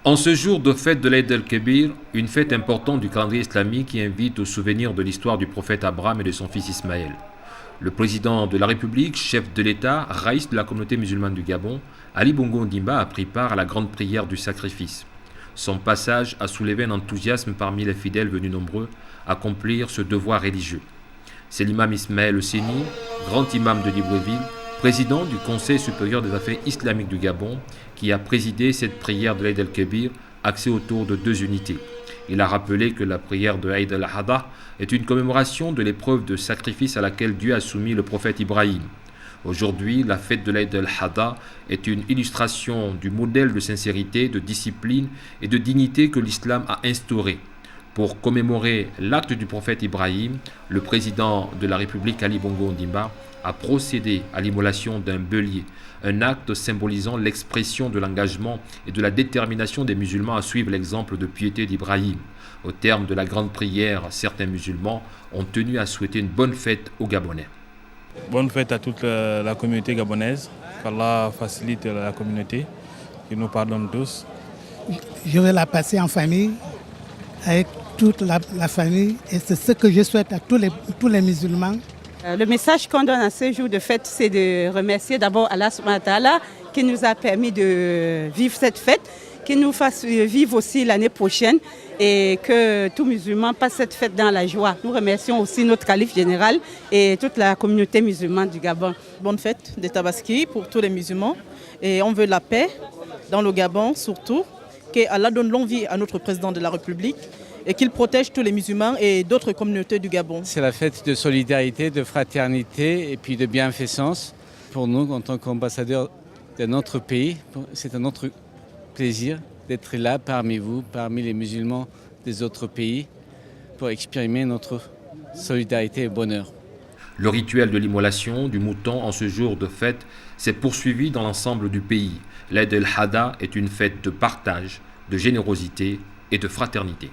En ce jour de fête de l'Aïd el-Kébir, une fête importante du calendrier islamique qui invite au souvenir de l'histoire du prophète Abraham et de son fils Ismaël. Le président de la République, chef de l'État, raïs de la communauté musulmane du Gabon, Ali Bongo Ondimba a pris part à la grande prière du sacrifice. Son passage a soulevé un enthousiasme parmi les fidèles venus nombreux accomplir ce devoir religieux. C'est l'imam Ismaël Séni, grand imam de Libreville, président du Conseil supérieur des affaires islamiques du Gabon, qui a présidé cette prière de l'Aïd el-Kébir axée autour de deux unités. Il a rappelé que la prière de Aïd al-Adha est une commémoration de l'épreuve de sacrifice à laquelle Dieu a soumis le prophète Ibrahim. Aujourd'hui, la fête de l'Aïd al-Adha est une illustration du modèle de sincérité, de discipline et de dignité que l'islam a instauré. Pour commémorer l'acte du prophète Ibrahim, le président de la République Ali Bongo Ondimba a procédé à l'immolation d'un bélier, un acte symbolisant l'expression de l'engagement et de la détermination des musulmans à suivre l'exemple de piété d'Ibrahim. Au terme de la grande prière, certains musulmans ont tenu à souhaiter une bonne fête aux Gabonais. Bonne fête à toute la communauté gabonaise, qu'Allah facilite la communauté, qu'il nous pardonne tous. Je vais la passer en famille, avec toute la famille, et c'est ce que je souhaite à tous les musulmans. Le message qu'on donne à ce jour de fête, c'est de remercier d'abord Allah subhanahu wa ta'ala qui nous a permis de vivre cette fête, qui nous fasse vivre aussi l'année prochaine et que tout musulman passe cette fête dans la joie. Nous remercions aussi notre calife général et toute la communauté musulmane du Gabon. Bonne fête de Tabaski pour tous les musulmans et on veut la paix dans le Gabon surtout, qu'Allah donne longue vie à notre président de la République et qu'il protège tous les musulmans et d'autres communautés du Gabon. C'est la fête de solidarité, de fraternité et puis de bienfaisance. Pour nous, en tant qu'ambassadeurs de notre pays, c'est un autre plaisir d'être là parmi vous, parmi les musulmans des autres pays, pour exprimer notre solidarité et bonheur. Le rituel de l'immolation du mouton en ce jour de fête s'est poursuivi dans l'ensemble du pays. L'Aïd el-Adha est une fête de partage, de générosité et de fraternité.